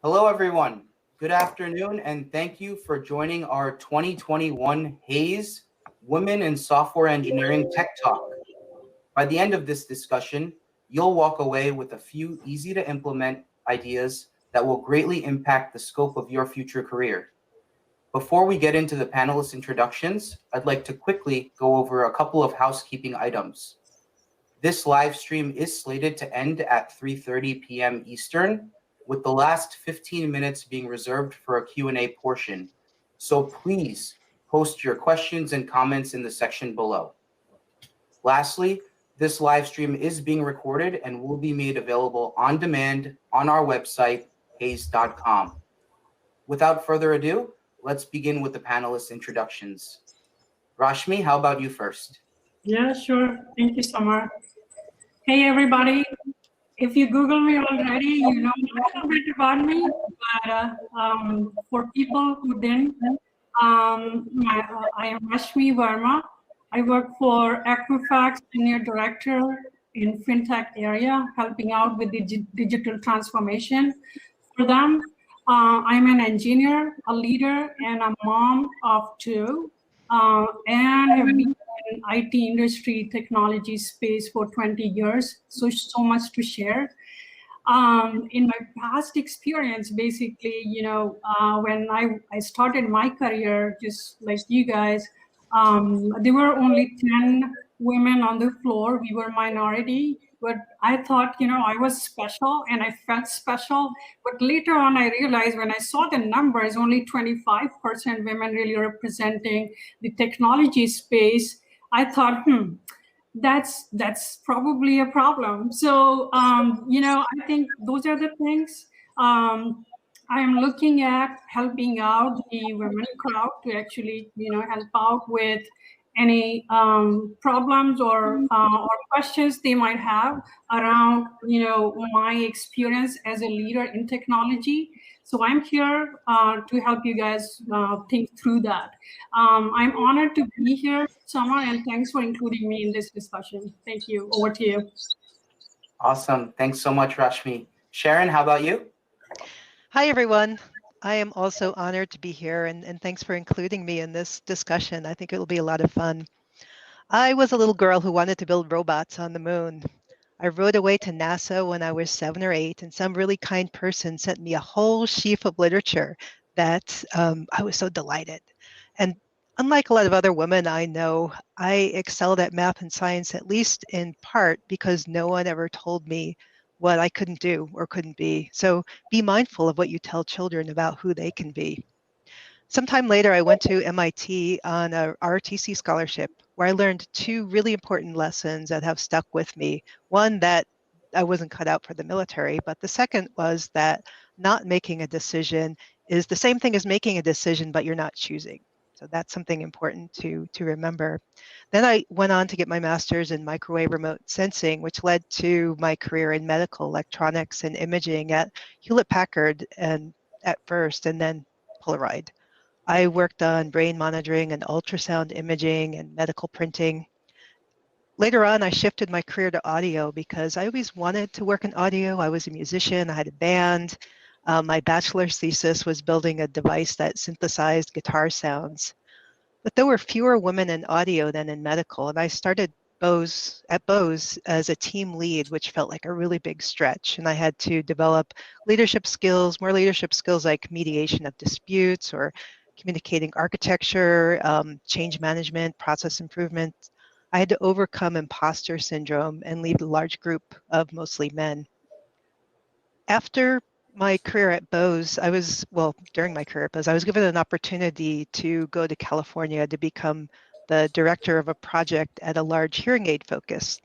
Hello, everyone. Good afternoon, and thank you for joining our 2021 Hayes Women in Software Engineering Tech Talk. By the end of this discussion, you'll walk away with a few easy-to-implement ideas that will greatly impact the scope of your future career. Before we get into the panelist introductions, I'd like to quickly go over a couple of housekeeping items. This live stream is slated to end at 3:30 p.m. Eastern, with the last 15 minutes being reserved for a Q&A portion. So please post your questions and comments in the section below. Lastly, this live stream is being recorded and will be made available on demand on our website, hayes.com. Without further ado, let's begin with the panelist introductions. Rashmi, how about you first? Yeah, sure. Thank you, Samar. Hey, everybody. If you Google me already, you know a little bit about me, but for people who didn't, I am Rashmi Verma. I work for Equifax, Senior Director in FinTech area, helping out with the digital transformation for them. I'm an engineer, a leader, and a mom of two, and have been in IT industry technology space for 20 years. So much to share. In my past experience, basically, when I started my career, just like you guys, there were only 10 women on the floor. We were minority, but I thought, I was special and I felt special. But later on, I realized when I saw the numbers, only 25% women really representing the technology space, I thought, that's probably a problem. So, I think those are the things. I am looking at helping out the women crowd to actually, help out with any problems or questions they might have around, my experience as a leader in technology. So I'm here to help you guys think through that. I'm honored to be here, Samar, and thanks for including me in this discussion. Thank you. Over to you. Awesome. Thanks so much, Rashmi. Sharon, how about you? Hi, everyone. I am also honored to be here, and thanks for including me in this discussion. I think it will be a lot of fun. I was a little girl who wanted to build robots on the moon. I rode away to NASA when I was 7 or 8, and some really kind person sent me a whole sheaf of literature that I was so delighted. And unlike a lot of other women I know, I excelled at math and science, at least in part because no one ever told me what I couldn't do or couldn't be. So be mindful of what you tell children about who they can be. Sometime later, I went to MIT on a ROTC scholarship where I learned two really important lessons that have stuck with me. One, that I wasn't cut out for the military, but the second was that not making a decision is the same thing as making a decision, but you're not choosing. So that's something important to remember. Then I went on to get my master's in microwave remote sensing, which led to my career in medical electronics and imaging at Hewlett-Packard and at first, and then Polaroid. I worked on brain monitoring and ultrasound imaging and medical printing. Later on, I shifted my career to audio because I always wanted to work in audio. I was a musician, I had a band. My bachelor's thesis was building a device that synthesized guitar sounds. But there were fewer women in audio than in medical, and I started Bose as a team lead, which felt like a really big stretch. And I had to develop leadership skills, more leadership skills like mediation of disputes or communicating architecture, change management, process improvement. I had to overcome imposter syndrome and lead a large group of mostly men. After my career at Bose, during my career at Bose, I was given an opportunity to go to California to become the director of a project at a large hearing aid focused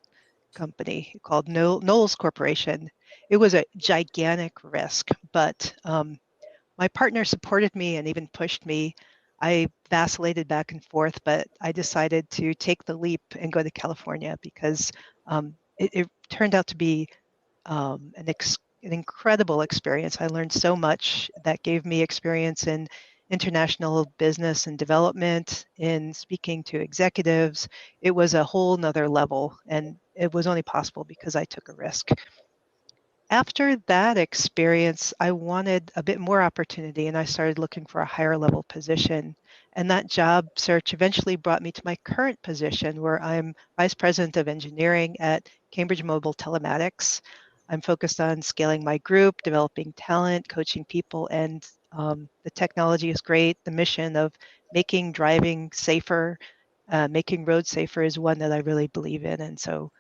company called Knowles Corporation. It was a gigantic risk, but my partner supported me and even pushed me. I vacillated back and forth, but I decided to take the leap and go to California because it turned out to be an incredible experience. I learned so much that gave me experience in international business and development, in speaking to executives. It was a whole nother level, and it was only possible because I took a risk. After that experience, I wanted a bit more opportunity, and I started looking for a higher level position. And that job search eventually brought me to my current position, where I'm Vice President of Engineering at Cambridge Mobile Telematics. I'm focused on scaling my group, developing talent, coaching people, and the technology is great. The mission of making driving safer, making roads safer is one that I really believe in. And so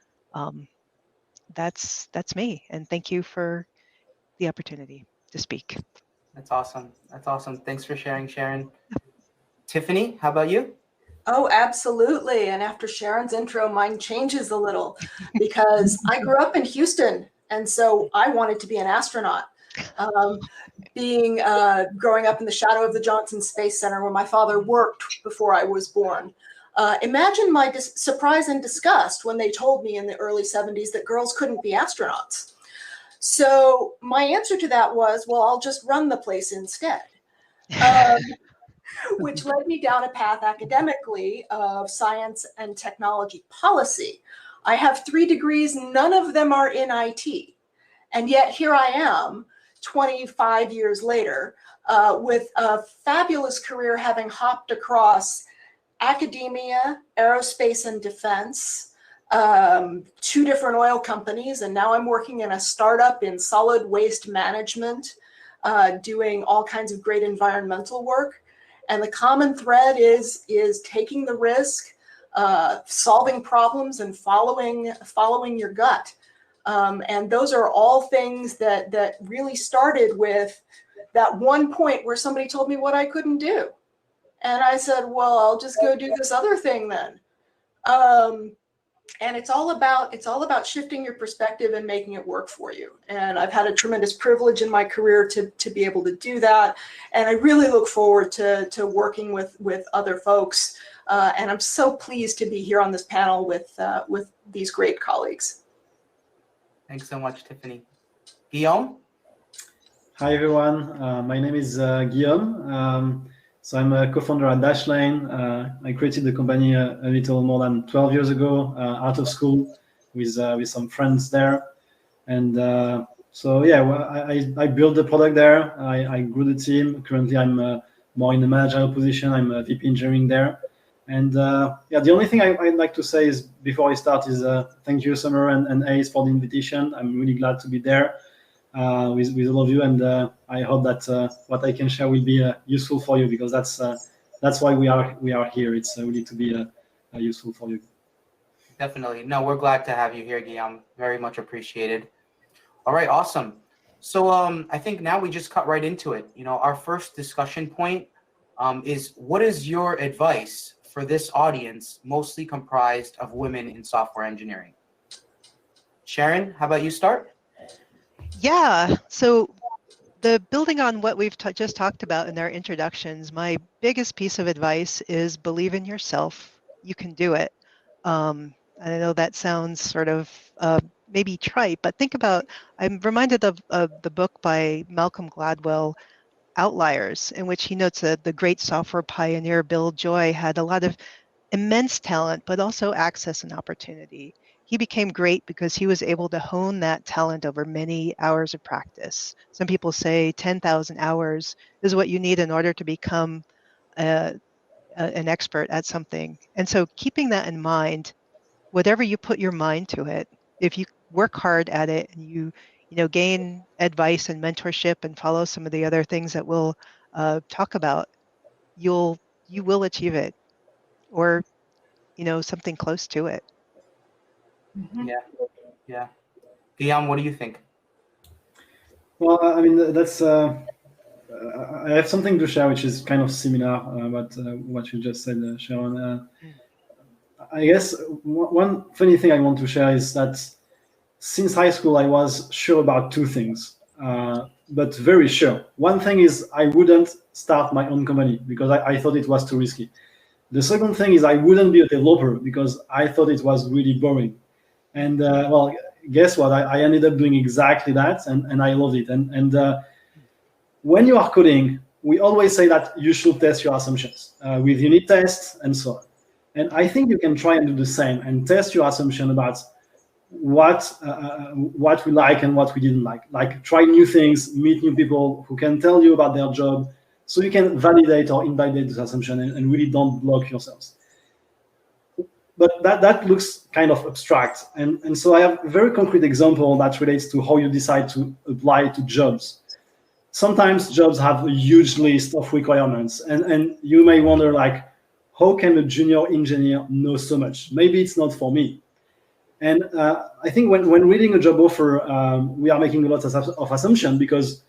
that's me. And thank you for the opportunity to speak. That's awesome. That's awesome. Thanks for sharing, Sharon. Tiffany, how about you? Oh, absolutely. And after Sharon's intro, mine changes a little because I grew up in Houston. And so I wanted to be an astronaut. Growing up in the shadow of the Johnson Space Center where my father worked before I was born. Imagine my surprise and disgust when they told me in the early 70s that girls couldn't be astronauts. So my answer to that was, well, I'll just run the place instead. Which led me down a path academically of science and technology policy. I have 3 degrees, none of them are in IT. And yet here I am 25 years later with a fabulous career, having hopped across academia, aerospace and defense, 2 different oil companies, and now I'm working in a startup in solid waste management, doing all kinds of great environmental work. And the common thread is taking the risk, solving problems, and following your gut. And those are all things that really started with that one point where somebody told me what I couldn't do. And I said, well, I'll just go do this other thing then. And it's all about shifting your perspective and making it work for you. And I've had a tremendous privilege in my career to be able to do that. And I really look forward to working with other folks. And I'm so pleased to be here on this panel with these great colleagues. Thanks so much, Tiffany. Guillaume? Hi, everyone. My name is Guillaume. So I'm a co-founder at Dashlane. I created the company a little more than 12 years ago, out of school, with some friends there. And so yeah, I built the product there. I grew the team. Currently, I'm more in the managerial position. I'm a VP engineering there. And yeah, the only thing I'd like to say is before I start is thank you, Summer and Ace, for the invitation. I'm really glad to be there with all of you, and I hope that what I can share will be useful for you, because that's why we are here. It's really to be useful for you. Definitely. No, we're glad to have you here, Guillaume. Very much appreciated. All right, awesome. So I think now we just cut right into it. You know, our first discussion point is, what is your advice for this audience, mostly comprised of women in software engineering? Sharon, how about you start? Yeah, so building on what we've just talked about in our introductions, my biggest piece of advice is believe in yourself. You can do it. And I know that sounds sort of maybe trite, but think about, I'm reminded of the book by Malcolm Gladwell, Outliers, in which he notes that the great software pioneer Bill Joy had a lot of immense talent, but also access and opportunity. He became great because he was able to hone that talent over many hours of practice. Some people say 10,000 hours is what you need in order to become an expert at something. And so keeping that in mind, whatever you put your mind to it, if you work hard at it and you gain advice and mentorship and follow some of the other things that we'll talk about, you will achieve it, or something close to it. Mhm. Yeah. Guillaume, what do you think? Well, I mean, that's I have something to share which is kind of similar about what you just said, Sharon. I guess one funny thing I want to share is that since high school, I was sure about 2 things, but very sure. One thing is I wouldn't start my own company because I thought it was too risky. The second thing is I wouldn't be a developer because I thought it was really boring. And well, guess what? I ended up doing exactly that, and I loved it. And when you are coding, we always say that you should test your assumptions with unit tests and so on. And I think you can try and do the same and test your assumption about what we like and what we didn't like. Like try new things, meet new people who can tell you about their job, so you can validate or invalidate this assumption and really don't block yourselves. But that looks kind of abstract. And so I have a very concrete example that relates to how you decide to apply to jobs. Sometimes jobs have a huge list of requirements, and you may wonder, like, how can a junior engineer know so much? Maybe it's not for me. And I think when reading a job offer, we are making a lot of assumption, because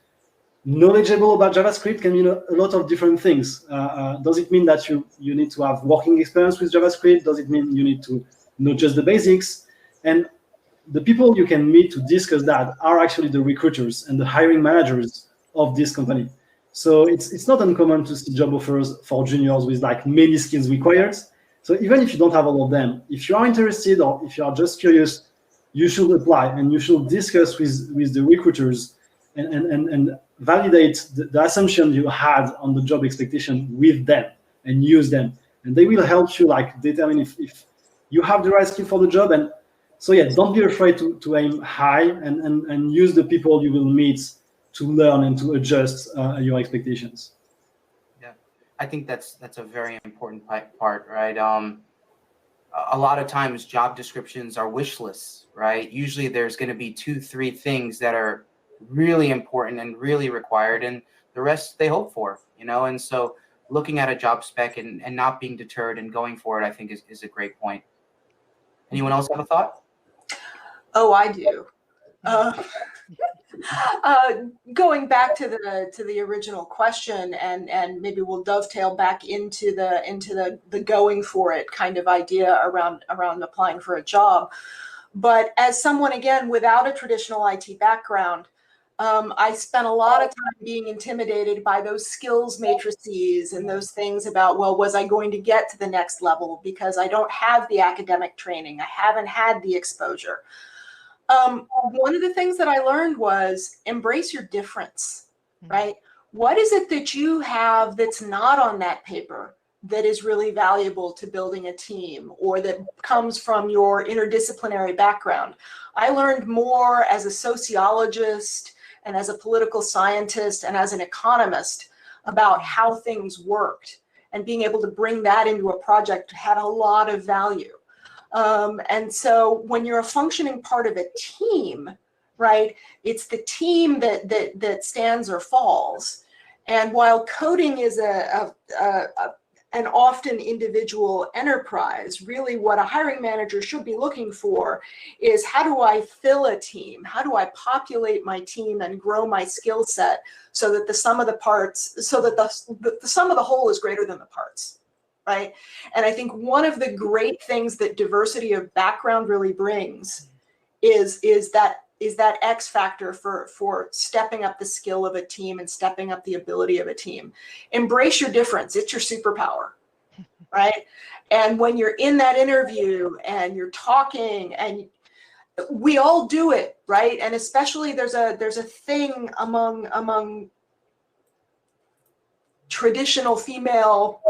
knowledgeable about JavaScript can mean a lot of different things. Does it mean that you need to have working experience with JavaScript? Does it mean you need to know just the basics? And the people you can meet to discuss that are actually the recruiters and the hiring managers of this company. So it's not uncommon to see job offers for juniors with like many skills required. So even if you don't have all of them, if you are interested or if you are just curious, you should apply and you should discuss with the recruiters and validate the assumption you had on the job expectation with them and use them. And they will help you like determine if you have the right skill for the job. And so yeah, don't be afraid to aim high and use the people you will meet to learn and to adjust your expectations. Yeah, I think that's a very important part, right? A lot of times job descriptions are wish lists, right? Usually there's going to be 2-3 things that are really important and really required, and the rest they hope for, and so looking at a job spec and not being deterred and going for it, I think is a great point. Anyone else have a thought? Oh, I do. Going back to the original question, and maybe we'll dovetail back into the going for it kind of idea around applying for a job. But as someone, again, without a traditional IT background, I spent a lot of time being intimidated by those skills matrices and those things about, well, was I going to get to the next level because I don't have the academic training, I haven't had the exposure. One of the things that I learned was embrace your difference, right? What is it that you have that's not on that paper that is really valuable to building a team, or that comes from your interdisciplinary background? I learned more as a sociologist and as a political scientist and as an economist about how things worked, and being able to bring that into a project had a lot of value. And so when you're a functioning part of a team, right, it's the team that stands or falls. And while coding is an often individual enterprise, really what a hiring manager should be looking for is, how do I fill a team? How do I populate my team and grow my skill set so that the sum of the parts, so that the sum of the whole is greater than the parts, right? And I think one of the great things that diversity of background really brings is that X factor for stepping up the skill of a team and stepping up the ability of a team. Embrace your difference. It's your superpower, right? And when you're in that interview and you're talking, and we all do it, right? And especially there's a thing among traditional female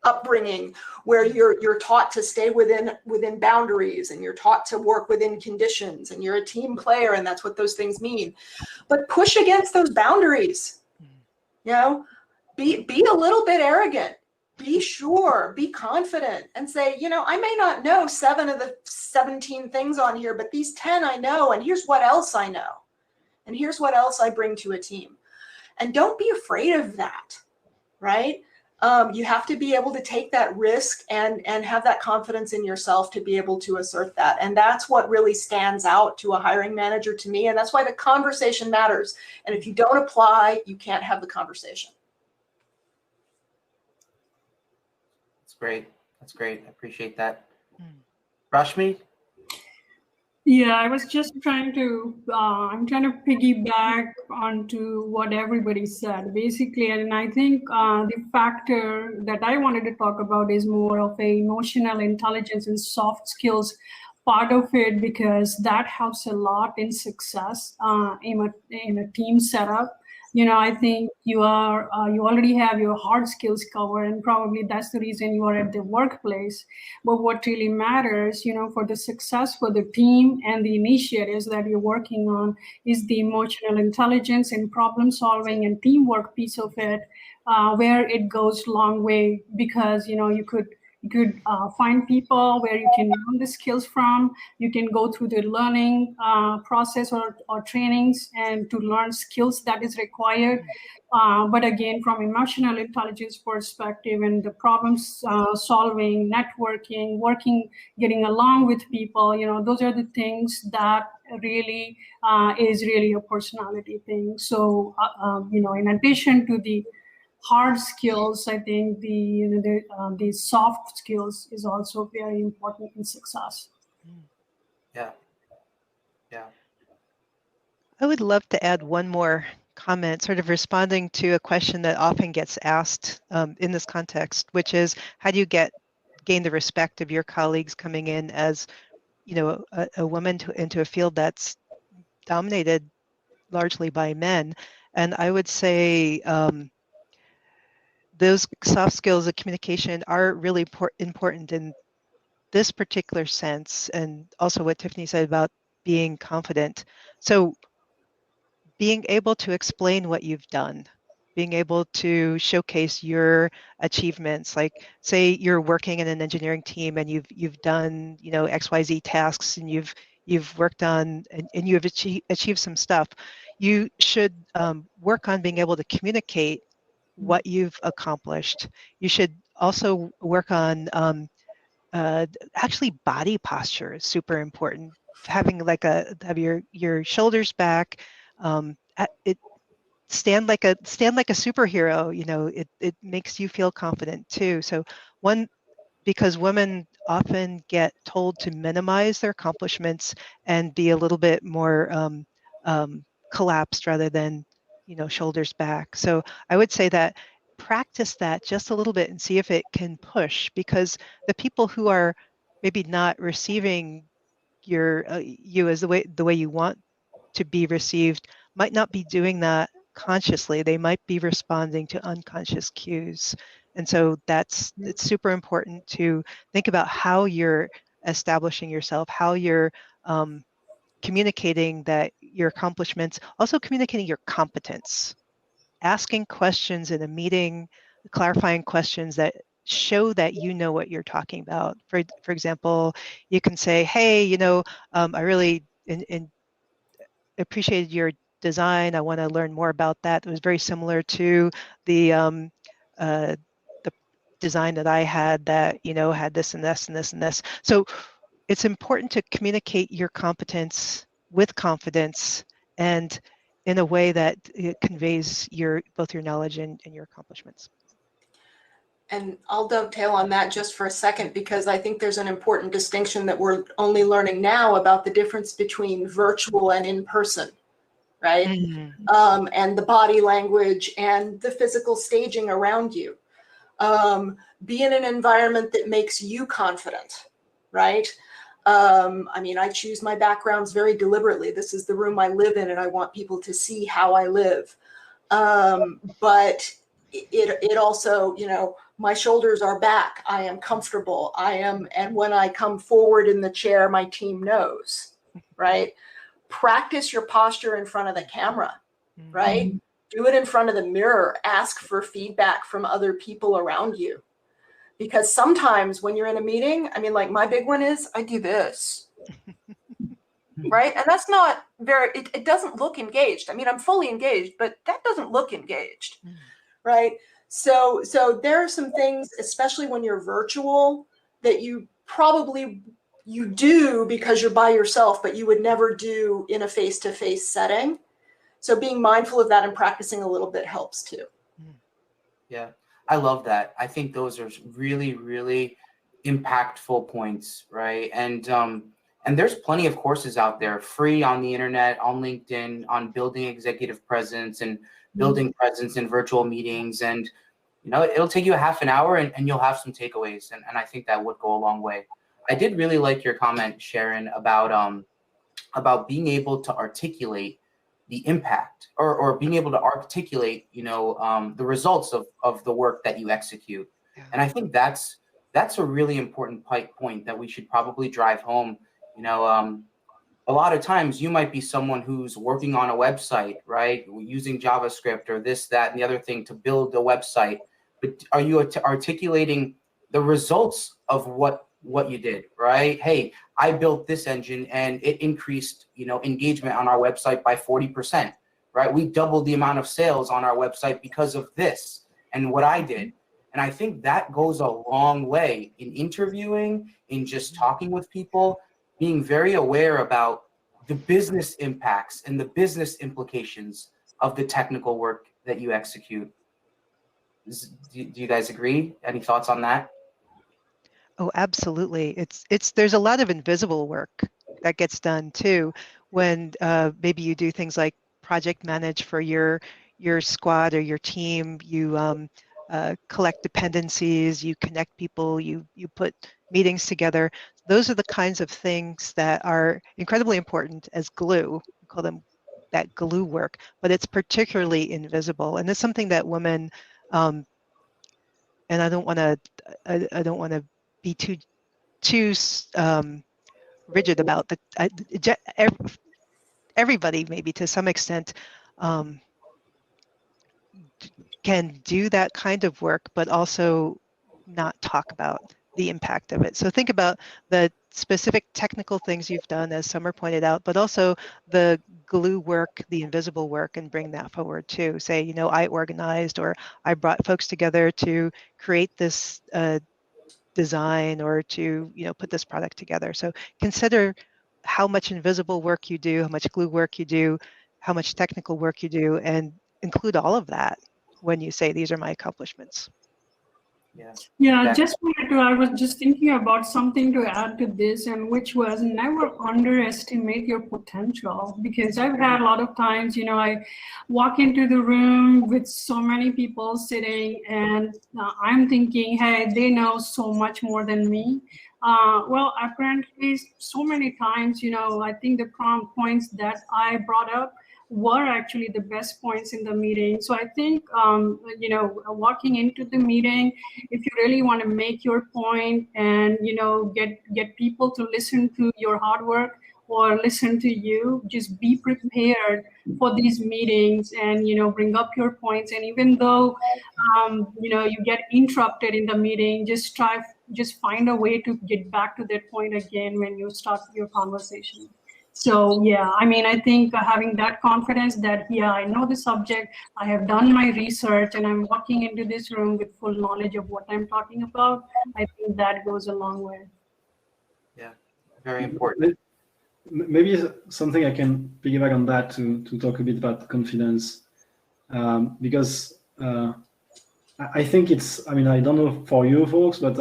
upbringing where you're taught to stay within boundaries, and you're taught to work within conditions, and you're a team player, and that's what those things mean. But push against those boundaries. Be a little bit arrogant, be sure, be confident, and say, I may not know 7 of the 17 things on here, but these 10 I know, and here's what else I know, and here's what else I bring to a team. And don't be afraid of that, right? You have to be able to take that risk and have that confidence in yourself to be able to assert that. And that's what really stands out to a hiring manager to me. And that's why the conversation matters. And if you don't apply, you can't have the conversation. That's great. That's great. I appreciate that. Rashmi? Yeah, I was just trying to, I'm trying to piggyback onto what everybody said, basically. And I think the factor that I wanted to talk about is more of a emotional intelligence and soft skills part of it, because that helps a lot in success in a team setup. I think you already have your hard skills covered, and probably that's the reason you are at the workplace. But what really matters, for the success for the team and the initiatives that you're working on is the emotional intelligence and problem solving and teamwork piece of it, where it goes a long way, because, you could find people where you can learn the skills from. You can go through the learning process or trainings and to learn skills that is required. But again, from emotional intelligence perspective and the problems solving, networking, working, getting along with people, those are the things that really is really a personality thing. So, in addition to the hard skills, I think the soft skills is also very important in success. Yeah. I would love to add one more comment, sort of responding to a question that often gets asked in this context, which is, how do you gain the respect of your colleagues coming in as, a woman into a field that's dominated largely by men? And I would say those soft skills of communication are really important in this particular sense, and also what Tiffany said about being confident. So being able to explain what you've done, being able to showcase your achievements, like say you're working in an engineering team and you've done XYZ tasks, and you've worked on and you have achieved some stuff. You should work on being able to communicate what you've accomplished. You should also work on actually body posture is super important. Having have your shoulders back, it stand like a superhero. It makes you feel confident too. So because women often get told to minimize their accomplishments and be a little bit more collapsed rather than shoulders back. So I would say that practice that just a little bit and see if it can push, because the people who are maybe not receiving you as the way you want to be received might not be doing that consciously. They might be responding to unconscious cues. And so it's super important to think about how you're establishing yourself, how you're communicating that your accomplishments, also communicating your competence, asking questions in a meeting, clarifying questions that show that you know what you're talking about. For example, you can say, hey, I really appreciated your design. I want to learn more about that. It was very similar to the design that I had that, had this and this and this and this. So it's important to communicate your competence with confidence and in a way that it conveys both your knowledge and your accomplishments. And I'll dovetail on that just for a second, because I think there's an important distinction that we're only learning now about the difference between virtual and in person, right? Mm-hmm. And the body language and the physical staging around you. Be in an environment that makes you confident, right? I choose my backgrounds very deliberately. This is the room I live in, and I want people to see how I live. But it also, my shoulders are back. I am comfortable. And when I come forward in the chair, my team knows, right? Practice your posture in front of the camera, right? Mm-hmm. Do it in front of the mirror. Ask for feedback from other people around you. Because sometimes when you're in a meeting, my big one is I do this, right? And that's not it doesn't look engaged. I'm fully engaged, but that doesn't look engaged, right? So there are some things, especially when you're virtual, that you do because you're by yourself, but you would never do in a face-to-face setting. So being mindful of that and practicing a little bit helps too. Yeah, I love that. I think those are really, really impactful points, right? And there's plenty of courses out there, free on the internet, on LinkedIn, on building executive presence and building presence in virtual meetings. And, it'll take you a half an hour and you'll have some takeaways. And I think that would go a long way. I did really like your comment, Sharon, about being able to articulate the impact, or being able to articulate, the results of the work that you execute. Yeah. And I think that's a really important point that we should probably drive home. A lot of times you might be someone who's working on a website, right? Using JavaScript or this, that, and the other thing to build a website. But are you articulating the results of what you did, right? Hey, I built this engine and it increased, engagement on our website by 40%, right? We doubled the amount of sales on our website because of this and what I did. And I think that goes a long way in interviewing, in just talking with people, being very aware about the business impacts and the business implications of the technical work that you execute. Do you guys agree? Any thoughts on that? Oh, absolutely. There's a lot of invisible work that gets done too when maybe you do things like project manage for your squad or your team. You collect dependencies, you connect people, you put meetings together. Those are the kinds of things that are incredibly important as glue. We call them that glue work, but it's particularly invisible, and it's something that women. And I don't want to be too rigid about everybody, maybe to some extent, can do that kind of work, but also not talk about the impact of it. So think about the specific technical things you've done, as Summer pointed out, but also the glue work, the invisible work, and bring that forward too. Say, I organized, or I brought folks together to create this design, or to put this product together. So consider how much invisible work you do, how much glue work you do, how much technical work you do, and include all of that when you say these are my accomplishments. Yeah, I was just thinking about something to add to this, and which was never underestimate your potential. Because I've had a lot of times, I walk into the room with so many people sitting, and I'm thinking, hey, they know so much more than me. Well, apparently, so many times, I think the points that I brought up were actually the best points in the meeting. So I think, walking into the meeting, if you really want to make your point and, get people to listen to your hard work or listen to you, just be prepared for these meetings and, bring up your points. And even though, you get interrupted in the meeting, just find a way to get back to that point again when you start your conversation. So, yeah, I think having that confidence that, I know the subject, I have done my research, and I'm walking into this room with full knowledge of what I'm talking about, I think that goes a long way. Yeah, very important. Maybe something I can piggyback on that to talk a bit about confidence, because I think it's, I don't know for you folks, but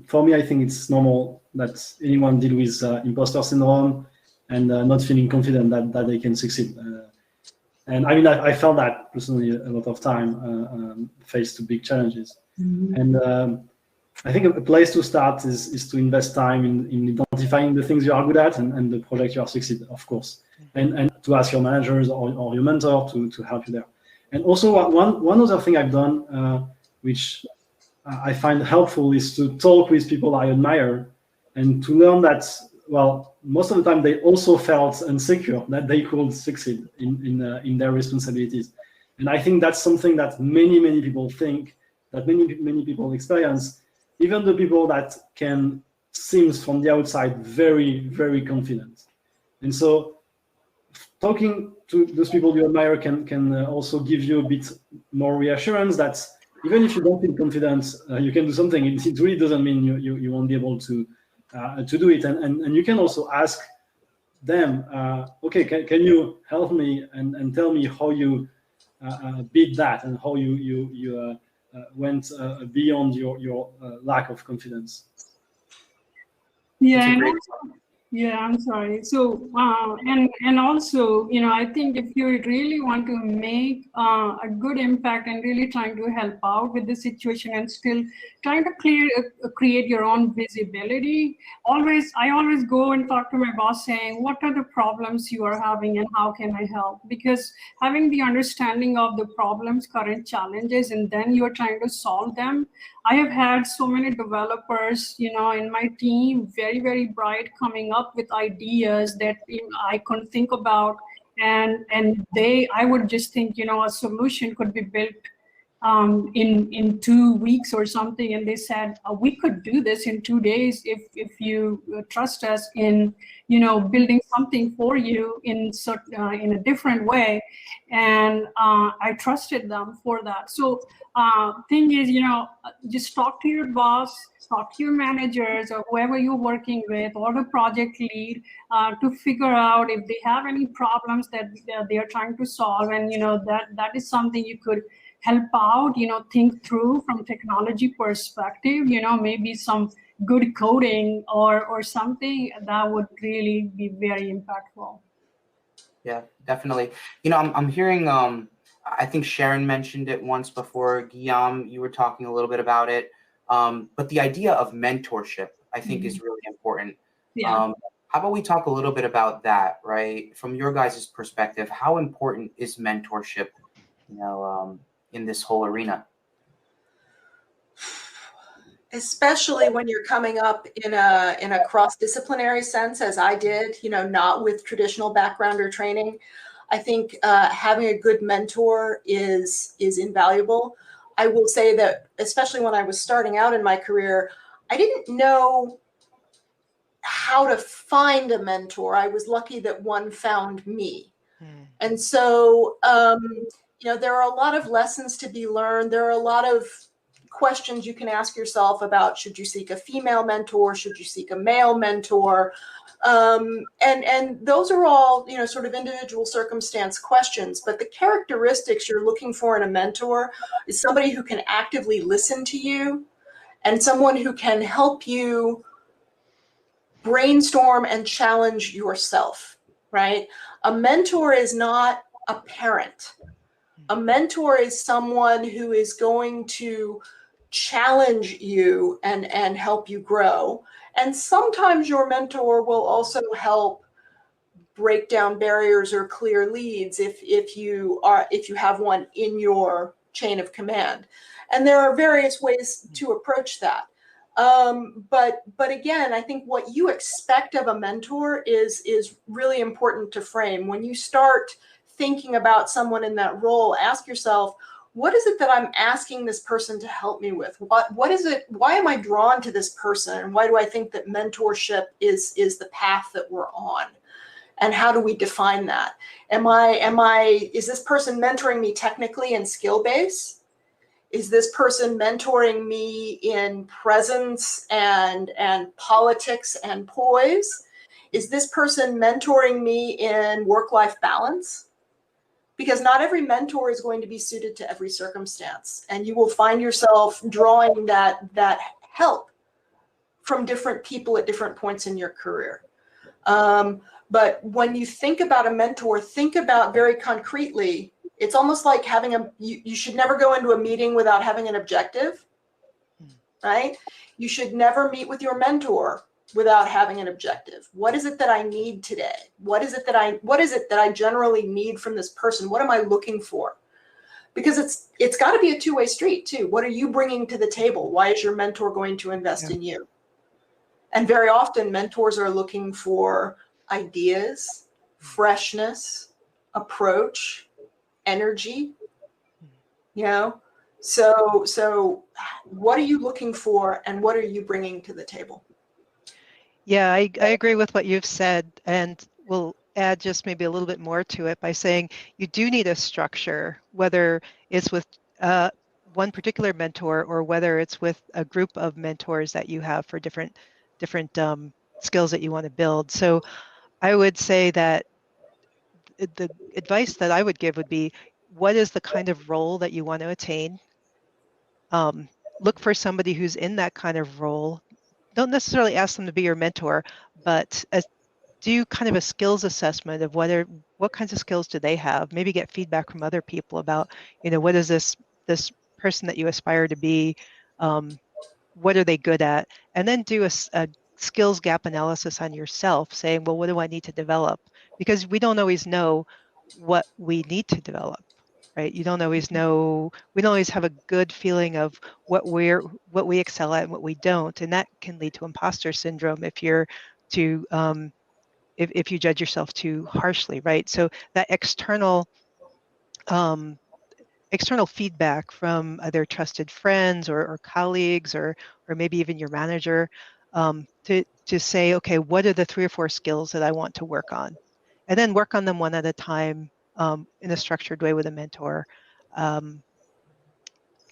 for me, I think it's normal that anyone deal with imposter syndrome and not feeling confident that they can succeed. And I felt that personally a lot of time, faced to big challenges. Mm-hmm. And I think a place to start is to invest time in identifying the things you are good at and the project you are succeeding, of course. Mm-hmm. And to ask your managers or your mentor to help you there. And also one other thing I've done, which I find helpful, is to talk with people I admire and to learn that, well, most of the time they also felt insecure that they could succeed in their responsibilities. And I think that's something that many people think, that many people experience, even the people that can seem from the outside very confident. And so talking to those people you admire can also give you a bit more reassurance that even if you don't feel confident, you can do something. It really doesn't mean you won't be able to do it. And you can also ask them, okay, can you help me and tell me how you beat that and how you went beyond your lack of confidence. Yeah, Yeah, I'm sorry. So, and also, I think if you really want to make a good impact and really trying to help out with the situation and still trying to create your own visibility, I always go and talk to my boss saying, what are the problems you are having and how can I help? Because having the understanding of the problems, current challenges, and then you're trying to solve them. I have had so many developers, in my team, very, very bright, coming up with ideas that I couldn't think about. And I would just think, a solution could be built in 2 weeks or something. And they said, we could do this in 2 days if you trust us in, building something for you in a different way. And I trusted them for that. So thing is, just talk to your boss, talk to your managers or whoever you're working with or the project lead to figure out if they have any problems that they are trying to solve. And, that is something you could help out, think through from technology perspective, maybe some good coding or something that would really be very impactful. Yeah, definitely. I'm hearing, I think Sharon mentioned it once before. Guillaume, you were talking a little bit about it. But the idea of mentorship, I think, is really important. Yeah. How about we talk a little bit about that, right? From your guys' perspective, how important is mentorship, in this whole arena? Especially when you're coming up in a cross-disciplinary sense, as I did, not with traditional background or training. I think having a good mentor is invaluable. I will say that, especially when I was starting out in my career, I didn't know how to find a mentor. I was lucky that one found me. And so, there are a lot of lessons to be learned. There are a lot of questions you can ask yourself about, should you seek a female mentor? Should you seek a male mentor? And those are all, sort of individual circumstance questions, but the characteristics you're looking for in a mentor is somebody who can actively listen to you and someone who can help you brainstorm and challenge yourself, right? A mentor is not a parent. A mentor is someone who is going to challenge you and help you grow. And sometimes your mentor will also help break down barriers or clear leads if you have one in your chain of command. And there are various ways to approach that. But again, I think what you expect of a mentor is really important to frame. When you start thinking about someone in that role, ask yourself, what is it that I'm asking this person to help me with? What is it? Why am I drawn to this person? And why do I think that mentorship is the path that we're on? And how do we define that? Is this person mentoring me technically in skill base? Is this person mentoring me in presence and politics and poise? Is this person mentoring me in work-life balance? Because not every mentor is going to be suited to every circumstance. And you will find yourself drawing that help from different people at different points in your career. But when you think about a mentor, think about very concretely. It's almost like you should never go into a meeting without having an objective, right? You should never meet with your mentor without having an objective. What is it that I need today? What is it that I generally need from this person? What am I looking for? Because it's got to be a two-way street too. What are you bringing to the table? Why is your mentor going to invest in you? And very often mentors are looking for ideas, freshness, approach, energy, So what are you looking for and what are you bringing to the table? Yeah, I agree with what you've said, and we'll add just maybe a little bit more to it by saying you do need a structure, whether it's with one particular mentor or whether it's with a group of mentors that you have for different skills that you want to build. So I would say that the advice that I would give would be, what is the kind of role that you want to attain? Look for somebody who's in that kind of role. Don't necessarily ask them to be your mentor, but do kind of a skills assessment of what kinds of skills do they have. Maybe get feedback from other people about, what is this person that you aspire to be, what are they good at, and then do a skills gap analysis on yourself, saying, well, what do I need to develop? Because we don't always know what we need to develop, right? You don't always know, we don't always have a good feeling of what we excel at and what we don't, and that can lead to imposter syndrome if you're to if you judge yourself too harshly, right? So that external feedback from either trusted friends or colleagues or maybe even your manager, to say, okay, what are the 3 or 4 skills that I want to work on, and then work on them one at a time, in a structured way with a mentor,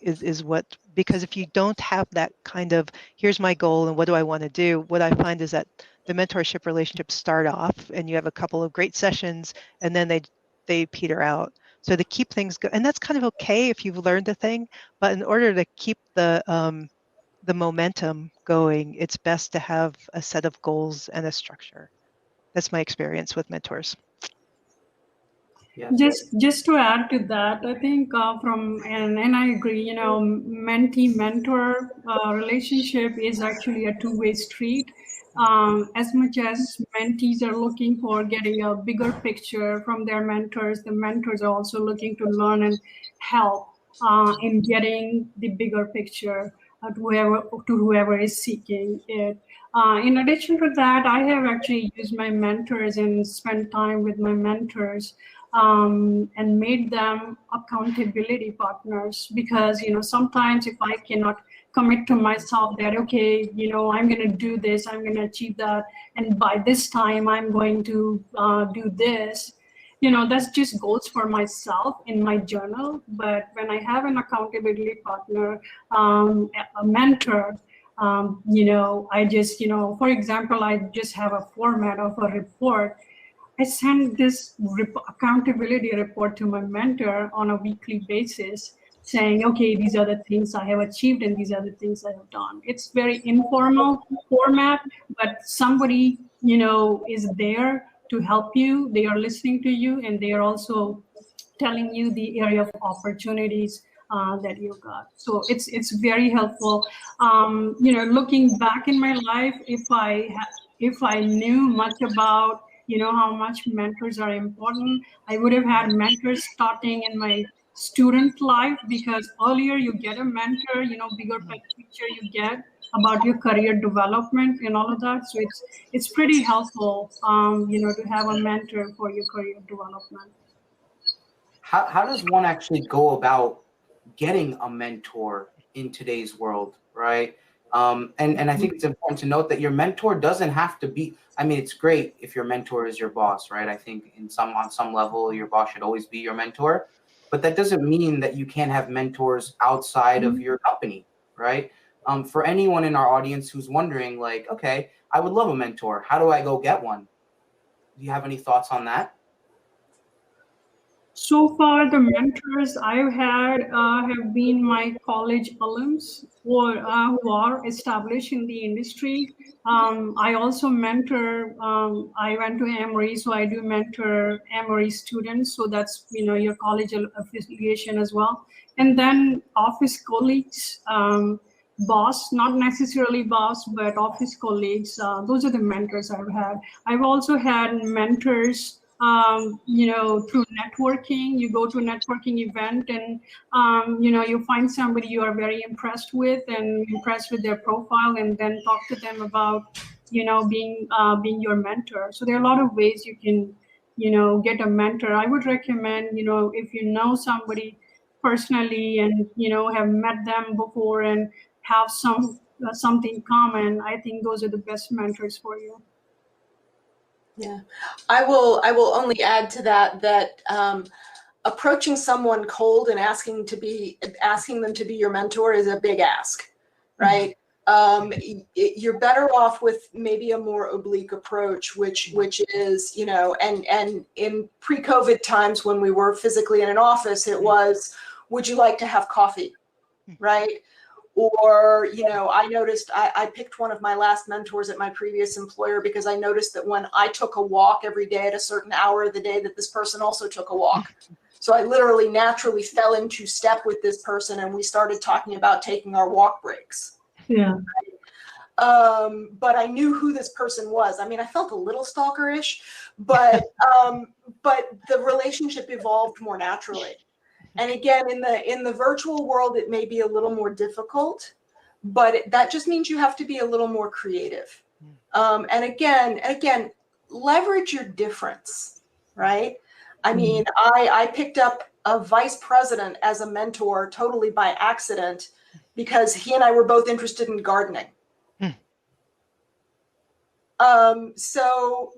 is what, because if you don't have that kind of, here's my goal and what do I want to do, what I find is that the mentorship relationships start off and you have a couple of great sessions and then they peter out. So to keep things going, and that's kind of okay if you've learned a thing, but in order to keep the momentum going, it's best to have a set of goals and a structure. That's my experience with mentors. Yeah. Just to add to that, I think and I agree, mentee mentor relationship is actually a two-way street. As much as mentees are looking for getting a bigger picture from their mentors, the mentors are also looking to learn and help in getting the bigger picture to whoever is seeking it. In addition to that, I have actually used my mentors and spent time with my mentors, and made them accountability partners, because sometimes if I cannot commit to myself that, okay, I'm going to do this, I'm going to achieve that, and by this time I'm going to do this, that's just goals for myself in my journal. But when I have an accountability partner, a mentor, I just, for example, I just have a format of a report. I send this accountability report to my mentor on a weekly basis, saying, okay, these are the things I have achieved and these are the things I have done. It's very informal format, but somebody, is there to help you. They are listening to you, and they are also telling you the area of opportunities that you got. So it's very helpful. Looking back in my life, if I knew much about how much mentors are important, I would have had mentors starting in my student life, because earlier you get a mentor, bigger picture you get about your career development and all of that. So it's pretty helpful, to have a mentor for your career development. How does one actually go about getting a mentor in today's world, right? And I think it's important to note that your mentor doesn't have to be, I mean, it's great if your mentor is your boss, right? I think on some level, your boss should always be your mentor, but that doesn't mean that you can't have mentors outside of your company, right? For anyone in our audience who's wondering, like, okay, I would love a mentor. How do I go get one? Do you have any thoughts on that? So far, the mentors I've had have been my college alums who are established in the industry. I also mentor, I went to Emory, so I do mentor Emory students. So that's, your college affiliation as well. And then office colleagues, boss, not necessarily boss, but office colleagues. Those are the mentors I've had. I've also had mentors through networking. You go to a networking event and, you find somebody you are very impressed with and impressed with their profile, and then talk to them about, being your mentor. So there are a lot of ways you can, get a mentor. I would recommend, if you know somebody personally and, have met them before and have something common, I think those are the best mentors for you. Yeah, I will only add to that approaching someone cold and asking them to be your mentor is a big ask, right? You're better off with maybe a more oblique approach, which is, and in pre-COVID times when we were physically in an office, it was, would you like to have coffee, right? Or, I noticed I picked one of my last mentors at my previous employer because I noticed that when I took a walk every day at a certain hour of the day, that this person also took a walk. So I literally naturally fell into step with this person, and we started talking about taking our walk breaks. Yeah. But I knew who this person was. I mean, I felt a little stalkerish, but the relationship evolved more naturally. And again, in the virtual world, it may be a little more difficult, but that just means you have to be a little more creative. And again, leverage your difference, right? I mean, I picked up a vice president as a mentor totally by accident because he and I were both interested in gardening. So,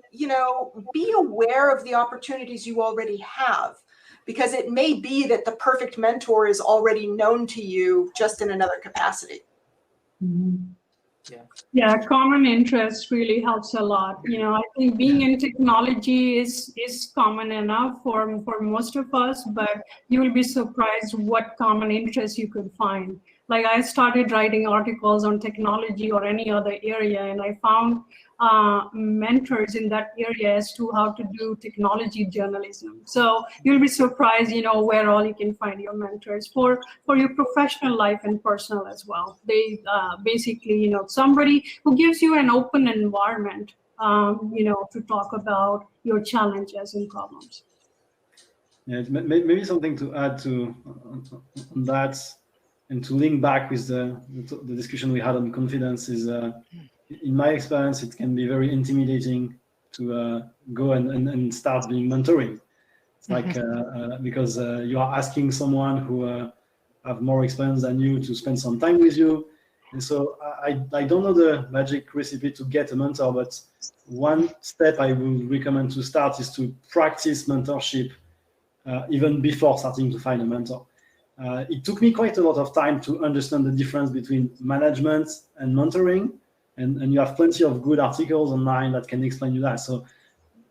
be aware of the opportunities you already have, because it may be that the perfect mentor is already known to you just in another capacity. Yeah, common interest really helps a lot. I think being in technology is common enough for most of us, but you will be surprised what common interest you could find. Like, I started writing articles on technology or any other area, and I found mentors in that area as to how to do technology journalism. So you'll be surprised, where all you can find your mentors for your professional life and personal as well. They basically, somebody who gives you an open environment, to talk about your challenges and problems. Yeah, maybe something to add to on that, and to link back with the discussion we had on confidence is, in my experience, it can be very intimidating to go and start being mentoring. It's like because you are asking someone who have more experience than you to spend some time with you. And so I don't know the magic recipe to get a mentor, but one step I would recommend to start is to practice mentorship even before starting to find a mentor. It took me quite a lot of time to understand the difference between management and mentoring, and you have plenty of good articles online that can explain you that. So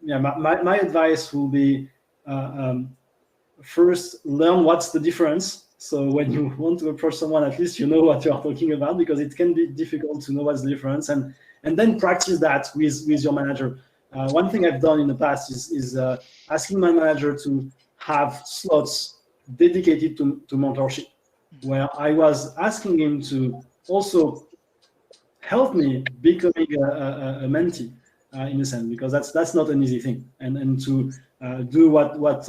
yeah, my advice will be first learn what's the difference. So when you want to approach someone, at least you know what you are talking about, because it can be difficult to know what's the difference, and then practice that with your manager. One thing I've done in the past is asking my manager to have slots dedicated to mentorship, where I was asking him to also help me becoming a mentee, in a sense, because that's not an easy thing, and to do what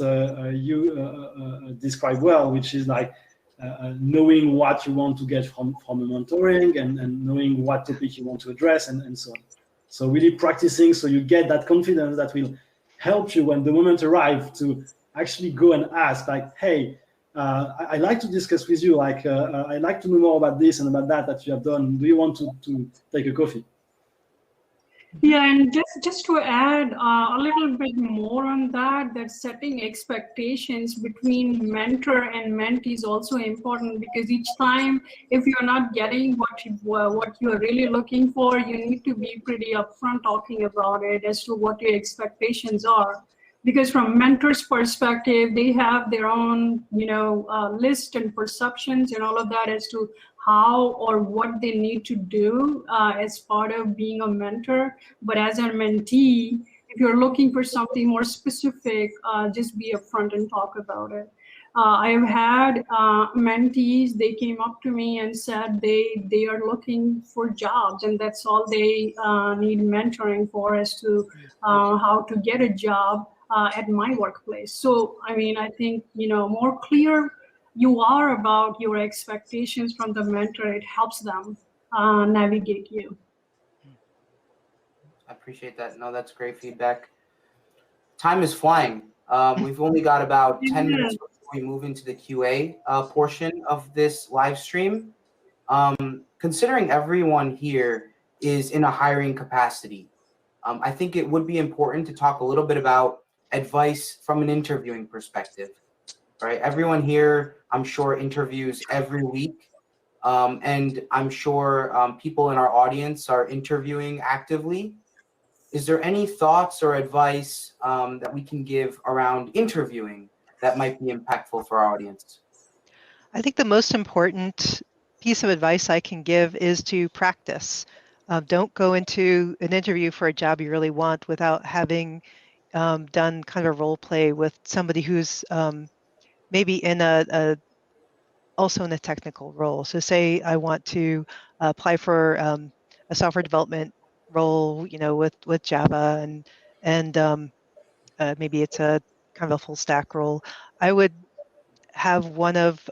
you describe well, which is like knowing what you want to get from a mentoring, and knowing what topic you want to address, and so on. So really practicing, so you get that confidence that will help you when the moment arrives to actually go and ask, like, hey, I'd like to discuss with you, like, I'd like to know more about this and about that you have done. Do you want to take a coffee? Yeah, and just to add a little bit more on that setting expectations between mentor and mentee is also important, because each time, if you're not getting what you're really looking for, you need to be pretty upfront talking about it as to what your expectations are. Because from mentor's perspective, they have their own, list and perceptions and all of that as to how or what they need to do as part of being a mentor. But as a mentee, if you're looking for something more specific, just be upfront and talk about it. I've had mentees, they came up to me and said they are looking for jobs, and that's all they need mentoring for, as to how to get a job at my workplace. So, I mean, I think, more clear you are about your expectations from the mentor, it helps them navigate you. I appreciate that. No, that's great feedback. Time is flying. We've only got about 10 minutes before we move into the QA portion of this live stream. Considering everyone here is in a hiring capacity, I think it would be important to talk a little bit about advice from an interviewing perspective, right? Everyone here, I'm sure, interviews every week. And I'm sure people in our audience are interviewing actively. Is there any thoughts or advice that we can give around interviewing that might be impactful for our audience? I think the most important piece of advice I can give is to practice. Don't go into an interview for a job you really want without having done kind of a role play with somebody who's maybe in also in a technical role. So say I want to apply for a software development role, with Java and maybe it's a kind of a full stack role. I would have one of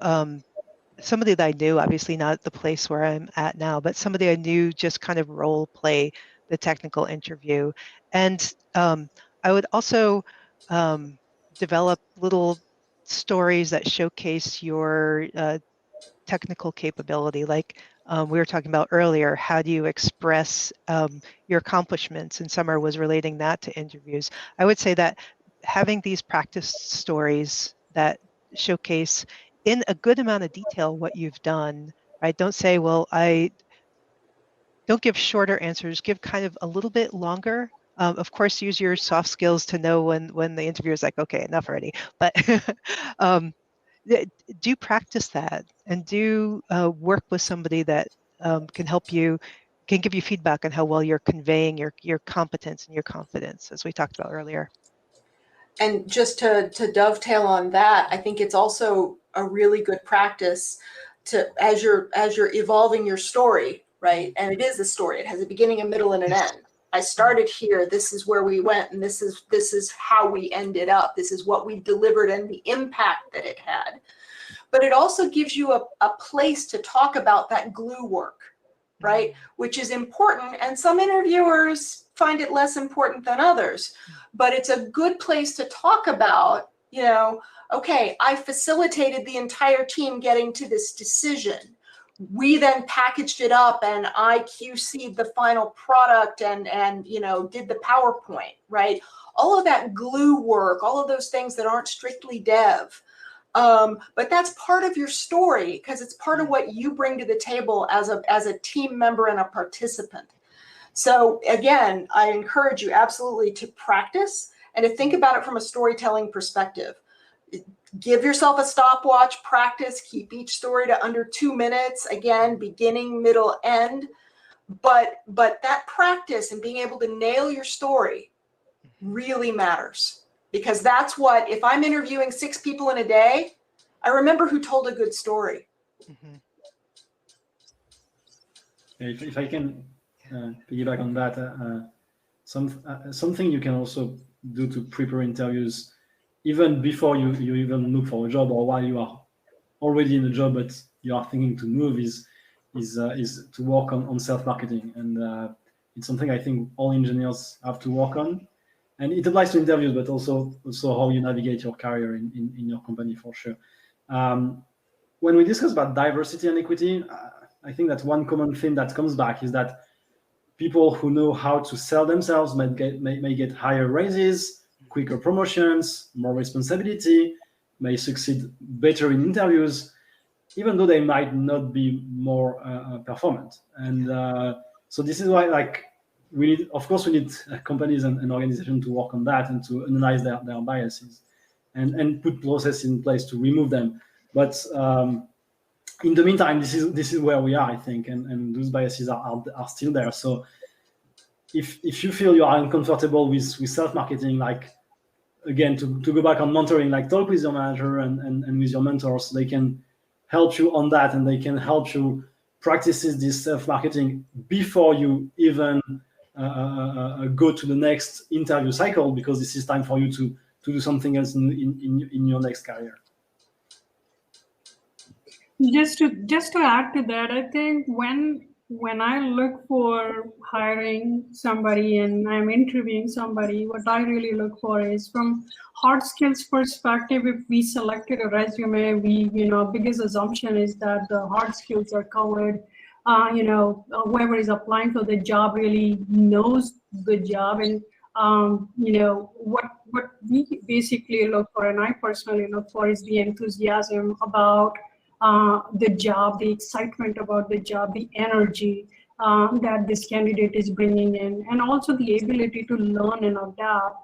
somebody that I knew, obviously not the place where I'm at now, but somebody I knew just kind of role play the technical interview. And I would also develop little stories that showcase your technical capability. Like we were talking about earlier, how do you express your accomplishments? And Summer was relating that to interviews. I would say that having these practice stories that showcase in a good amount of detail what you've done, right? Don't say, well, don't give shorter answers, give kind of a little bit longer. Of course, use your soft skills to know when the interviewer is like, okay, enough already. But do practice that and do work with somebody that can help you, can give you feedback on how well you're conveying your competence and your confidence, as we talked about earlier. And just to dovetail on that, I think it's also a really good practice to, as you're evolving your story, right? And it is a story. It has a beginning, a middle, and an end. I started here. This is where we went, and this is how we ended up. This is what we delivered and the impact that it had. But it also gives you a place to talk about that glue work, right? Which is important. And some interviewers find it less important than others. But it's a good place to talk about, okay, I facilitated the entire team getting to this decision. We then packaged it up and I QC'd the final product and did the PowerPoint, right? All of that glue work, all of those things that aren't strictly dev. But that's part of your story because it's part of what you bring to the table as a team member and a participant. So again, I encourage you absolutely to practice and to think about it from a storytelling perspective. Give yourself a stopwatch, practice, keep each story to under 2 minutes. Again, beginning, middle, end. But that practice and being able to nail your story really matters, because that's what, if I'm interviewing 6 people in a day, I remember who told a good story. Mm-hmm. If I can piggyback on that, something you can also do to prepare interviews, even before you even look for a job or while you are already in a job but you are thinking to move, is to work on self-marketing. And it's something I think all engineers have to work on. And it applies to interviews, but also how you navigate your career in your company, for sure. When we discuss about diversity and equity, I think that one common theme that comes back is that people who know how to sell themselves may get higher raises, quicker promotions, more responsibility, may succeed better in interviews, even though they might not be more performant. And so this is why, we need companies and organizations to work on that and to analyze their biases and put processes in place to remove them. But in the meantime, this is where we are, I think, and those biases are still there. So if you feel you are uncomfortable with self-marketing, again, to go back on mentoring, talk with your manager and with your mentors. They can help you on that, and they can help you practice this self-marketing before you even go to the next interview cycle, because this is time for you to do something else in your next career. Just to add to that, I think when I look for hiring somebody and I'm interviewing somebody, what I really look for is, from hard skills perspective, if we selected a resume, biggest assumption is that the hard skills are covered. Whoever is applying for the job really knows the job, and what we basically look for, and I personally look for, is the enthusiasm about the job, the excitement about the job, the energy that this candidate is bringing in, and also the ability to learn and adapt.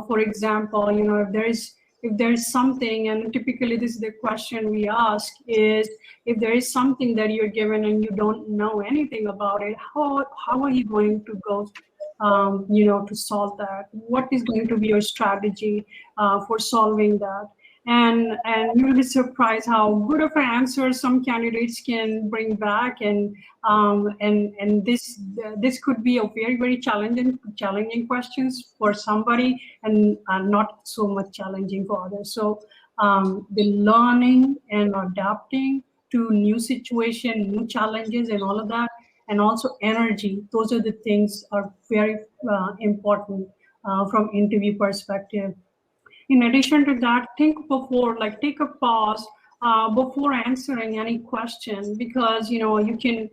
For example, if there is if there is something, and typically this is the question we ask, is if there is something that you're given and you don't know anything about it, how are you going to go to solve that? What is going to be your strategy for solving that? And you'll be surprised how good of an answer some candidates can bring back, and this could be a very, very challenging questions for somebody, and not so much challenging for others. So the learning and adapting to new situation, new challenges, and all of that, and also energy. Those are the things are very important from interview perspective. In addition to that, think before, like take a pause before answering any question, because you can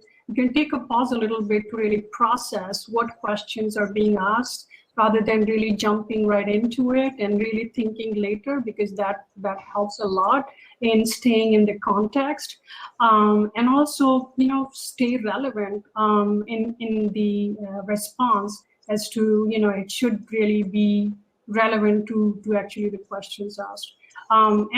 take a pause a little bit to really process what questions are being asked, rather than really jumping right into it and really thinking later, because that helps a lot in staying in the context, and also stay relevant in the response, as to it should really be relevant to actually the questions asked. And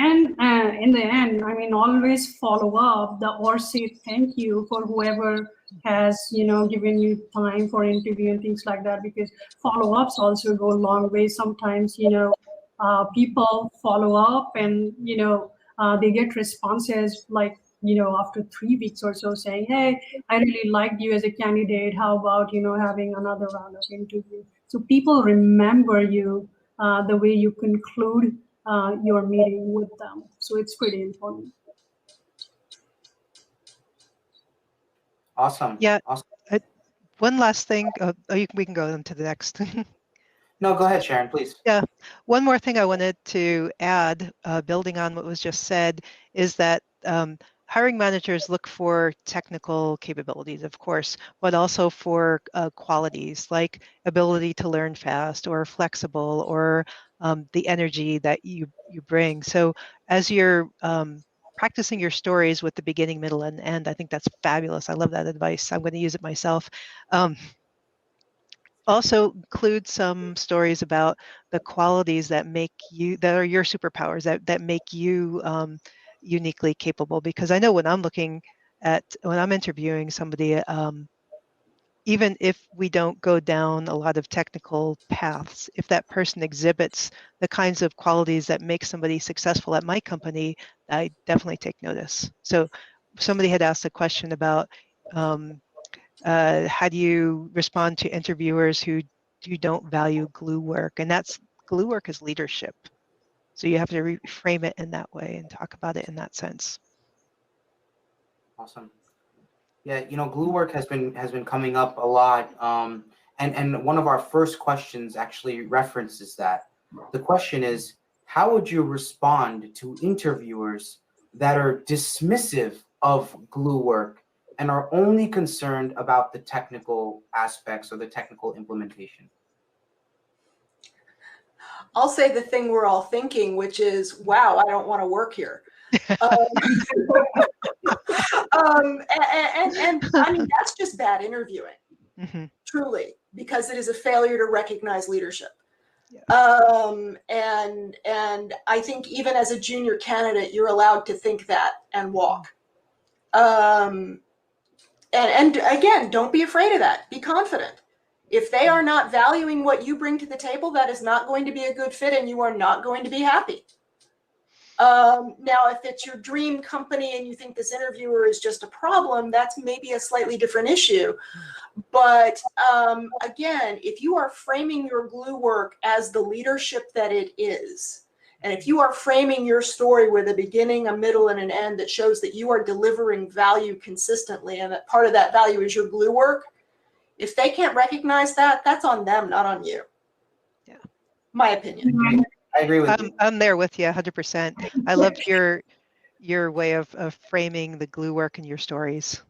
in the end, I mean, always follow up or say thank you for whoever has given you time for interview and things like that, because follow-ups also go a long way. Sometimes people follow up and they get responses like after 3 weeks or so, saying, hey, I really liked you as a candidate, how about having another round of interview? So people remember you the way you conclude your meeting with them. So it's pretty important. Awesome. Yeah. Awesome. One last thing. We can go on to the next. No, go ahead, Sharon, please. Yeah. One more thing I wanted to add, building on what was just said, is that hiring managers look for technical capabilities, of course, but also for qualities like ability to learn fast, or flexible, or the energy that you bring. So as you're practicing your stories with the beginning, middle, and end, I think that's fabulous. I love that advice. I'm going to use it myself. Also include some stories about the qualities that are your superpowers, that make you uniquely capable. Because I know when I'm interviewing somebody, even if we don't go down a lot of technical paths, if that person exhibits the kinds of qualities that make somebody successful at my company, I definitely take notice. So somebody had asked a question about how do you respond to interviewers who don't value glue work? And glue work is leadership. So you have to reframe it in that way and talk about it in that sense. Awesome. Yeah, glue work has been coming up a lot, and one of our first questions actually references that. The question is, how would you respond to interviewers that are dismissive of glue work and are only concerned about the technical aspects or the technical implementation? I'll say the thing we're all thinking, which is, wow, I don't want to work here. And I mean, that's just bad interviewing, truly, because it is a failure to recognize leadership. Yeah. And I think even as a junior candidate, you're allowed to think that and walk. And again, don't be afraid of that. Be confident. If they are not valuing what you bring to the table, that is not going to be a good fit, and you are not going to be happy. Now, if it's your dream company and you think this interviewer is just a problem, that's maybe a slightly different issue. But again, if you are framing your glue work as the leadership that it is, and if you are framing your story with a beginning, a middle, and an end that shows that you are delivering value consistently, and that part of that value is your glue work, if they can't recognize that, that's on them, not on you. Yeah. My opinion. I agree with you. I'm there with you 100%. I loved your way of framing the glue work in your stories.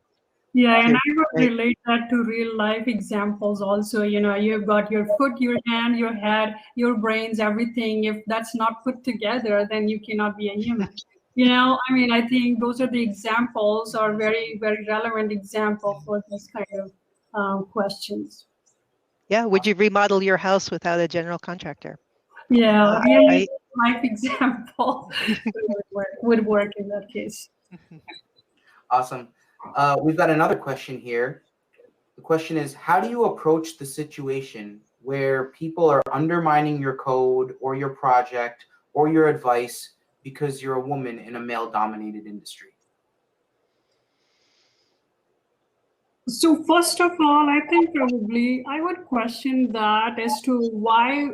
Yeah, and I would relate that to real life examples also. You've got your foot, your hand, your head, your brains, everything. If that's not put together, then you cannot be a human. I mean, I think those are the examples, are very, very relevant example for these kind of questions. Yeah, would you remodel your house without a general contractor? Yeah, right. life example would work in that case. Awesome. We've got another question here. The question is, how do you approach the situation where people are undermining your code or your project or your advice because you're a woman in a male-dominated industry? So first of all, I think probably I would question that as to why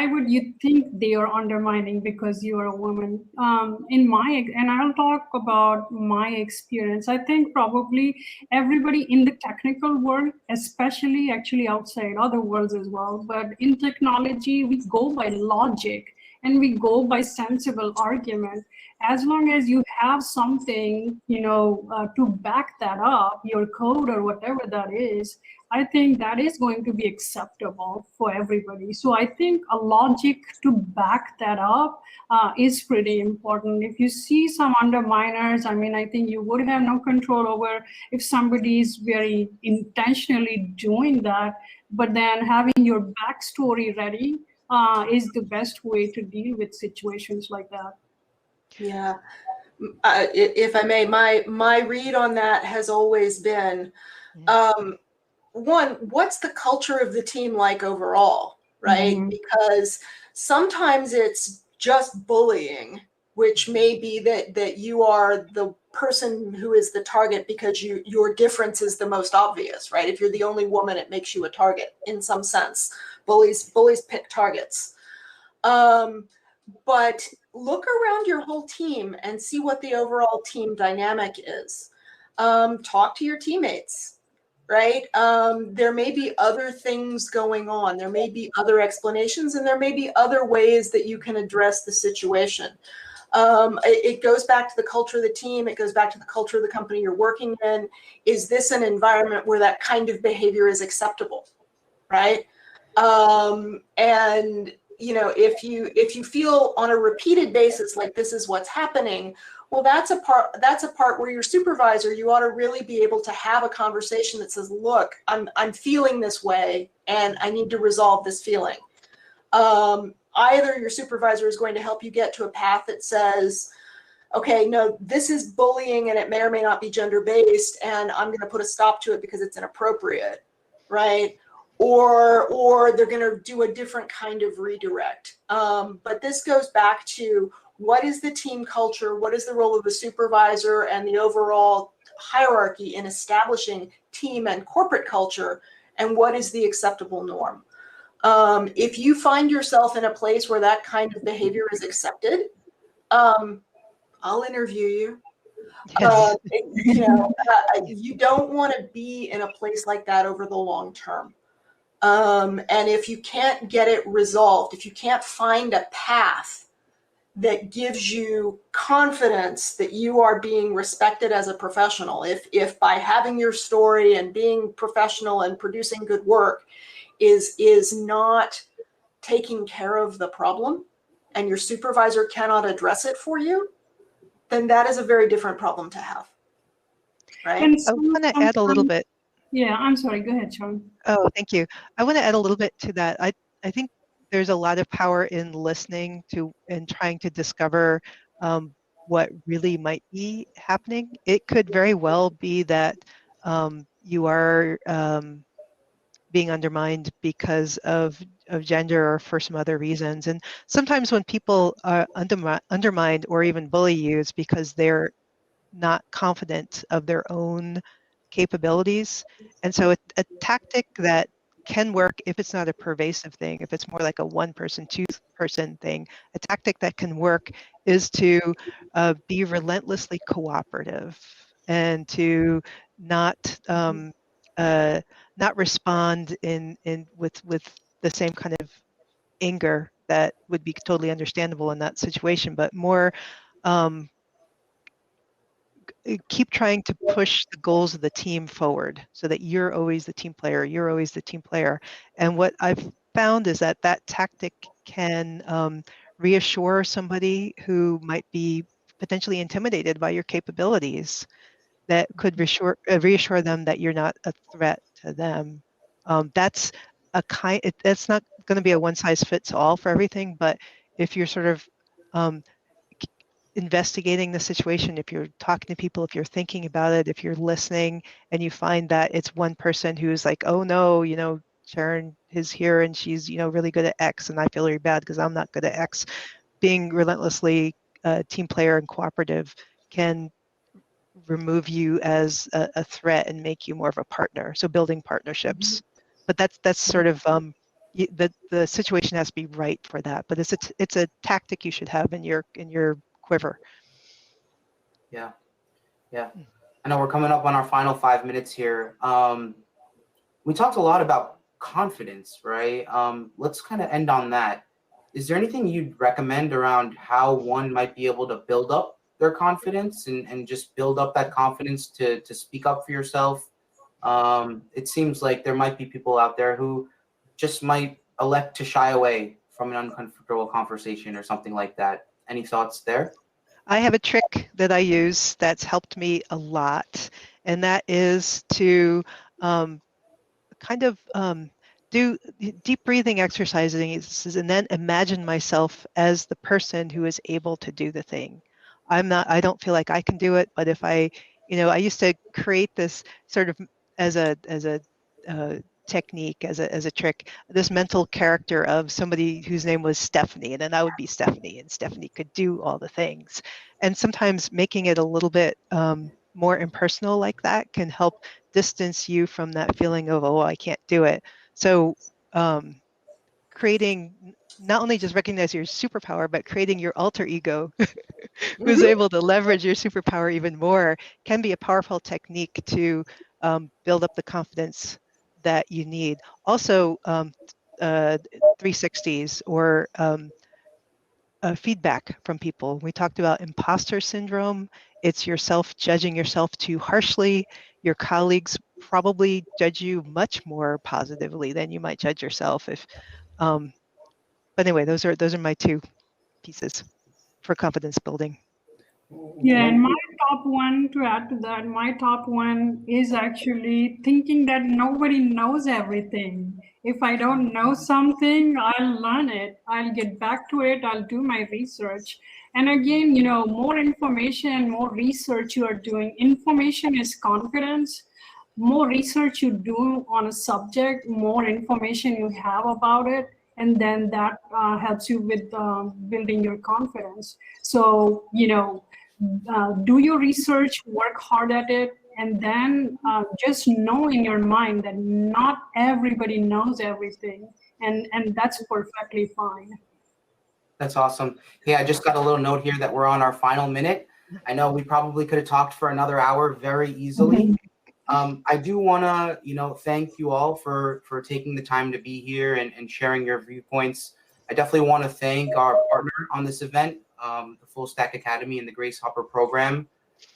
would you think they are undermining because you are a woman? And I'll talk about my experience. I think probably everybody in the technical world, especially actually outside other worlds as well, but in technology, we go by logic and we go by sensible argument. As long as you have something, to back that up, your code or whatever that is, I think that is going to be acceptable for everybody. So I think a logic to back that up is pretty important. If you see some underminers, I think you would have no control over if somebody is very intentionally doing that, but then having your backstory ready is the best way to deal with situations like that. Yeah. If I may, my read on that has always been, one, what's the culture of the team like overall, right? Mhm. Because sometimes it's just bullying, which may be that you are the person who is the target because your difference is the most obvious, right? If you're the only woman, it makes you a target in some sense. Bullies pick targets. But look around your whole team and see what the overall team dynamic is. Talk to your teammates, right? There may be other things going on. There may be other explanations, and there may be other ways that you can address the situation. It goes back to the culture of the team. It goes back to the culture of the company you're working in. Is this an environment where that kind of behavior is acceptable, right? And if you feel on a repeated basis like this is what's happening, well, that's a part where your supervisor, you ought to really be able to have a conversation that says, look, I'm feeling this way and I need to resolve this feeling. Either your supervisor is going to help you get to a path that says, okay, no, this is bullying and it may or may not be gender-based, and I'm going to put a stop to it because it's inappropriate, right? Or they're going to do a different kind of redirect. But this goes back to what is the team culture, what is the role of the supervisor, and the overall hierarchy in establishing team and corporate culture, and what is the acceptable norm. If you find yourself in a place where that kind of behavior is accepted, I'll interview you. Yes. You don't want to be in a place like that over the long term. And if you can't get it resolved, if you can't find a path that gives you confidence that you are being respected as a professional, if by having your story and being professional and producing good work is not taking care of the problem, and your supervisor cannot address it for you, then that is a very different problem to have, right? And I want to add a little bit. Yeah, I'm sorry. Go ahead, Sean. Oh, thank you. I want to add a little bit to that. I think there's a lot of power in listening to and trying to discover what really might be happening. It could very well be that you are being undermined because of gender or for some other reasons. And sometimes when people are undermined or even bully you, it's because they're not confident of their own capabilities. And so a tactic that can work if it's not a pervasive thing, if it's more like a one person, two person thing, a tactic that can work is to be relentlessly cooperative and to not respond with the same kind of anger that would be totally understandable in that situation, but more keep trying to push the goals of the team forward so that you're always the team player, you're always the team player. And what I've found is that tactic can reassure somebody who might be potentially intimidated by your capabilities, that could reassure them that you're not a threat to them. That's not going to be a one size fits all for everything, but if you're sort of investigating the situation, if you're talking to people, if you're thinking about it, if you're listening, and you find that it's one person who's like, oh no, you know, Sharon is here and she's, you know, really good at X, and I feel really bad because I'm not good at X. Being relentlessly team player and cooperative can remove you as a threat and make you more of a partner. So building partnerships, but that's sort of the situation has to be right for that. But it's a tactic you should have in your quiver. Yeah. I know we're coming up on our final 5 minutes here. We talked a lot about confidence, right? Let's kind of end on that. Is there anything you'd recommend around how one might be able to build up their confidence and just build up that confidence to speak up for yourself? It seems like there might be people out there who just might elect to shy away from an uncomfortable conversation or something like that. Any thoughts there? I have a trick that I use that's helped me a lot, and that is to kind of do deep breathing exercises and then imagine myself as the person who is able to do the thing. I don't feel like I can do it, but if I used to create this sort of as a technique, as a trick, this mental character of somebody whose name was Stephanie, and then I would be Stephanie, and Stephanie could do all the things. And sometimes making it a little bit more impersonal like that can help distance you from that feeling of, oh, I can't do it. So creating, not only just recognize your superpower, but creating your alter ego who's able to leverage your superpower even more can be a powerful technique to build up the confidence that you need. Also, 360s or feedback from people. We talked about imposter syndrome. It's yourself judging yourself too harshly. Your colleagues probably judge you much more positively than you might judge yourself. But anyway, those are my two pieces for confidence building. Yeah, and my top one, to add to that, my top one is actually thinking that nobody knows everything. If I don't know something, I'll learn it. I'll get back to it. I'll do my research. And again, more information, more research you are doing. Information is confidence. More research you do on a subject, more information you have about it, and then that helps you with building your confidence. So, do your research, work hard at it, and then just know in your mind that not everybody knows everything, and that's perfectly fine. That's awesome. Hey, I just got a little note here that we're on our final minute. I know we probably could have talked for another hour very easily. I do want to, thank you all for taking the time to be here and sharing your viewpoints. I definitely want to thank our partner on this event, the Full Stack Academy and the Grace Hopper program.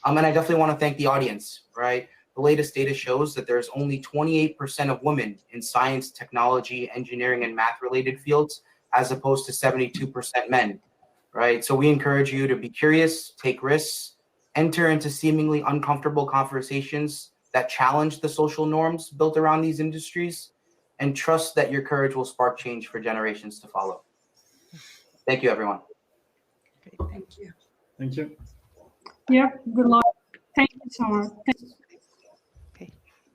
And I definitely want to thank the audience, right? The latest data shows that there's only 28% of women in science, technology, engineering, and math-related fields, as opposed to 72% men, right? So we encourage you to be curious, take risks, enter into seemingly uncomfortable conversations that challenge the social norms built around these industries, and trust that your courage will spark change for generations to follow. Thank you, everyone. Thank you. Thank you. Yep, good luck. Thank you so much.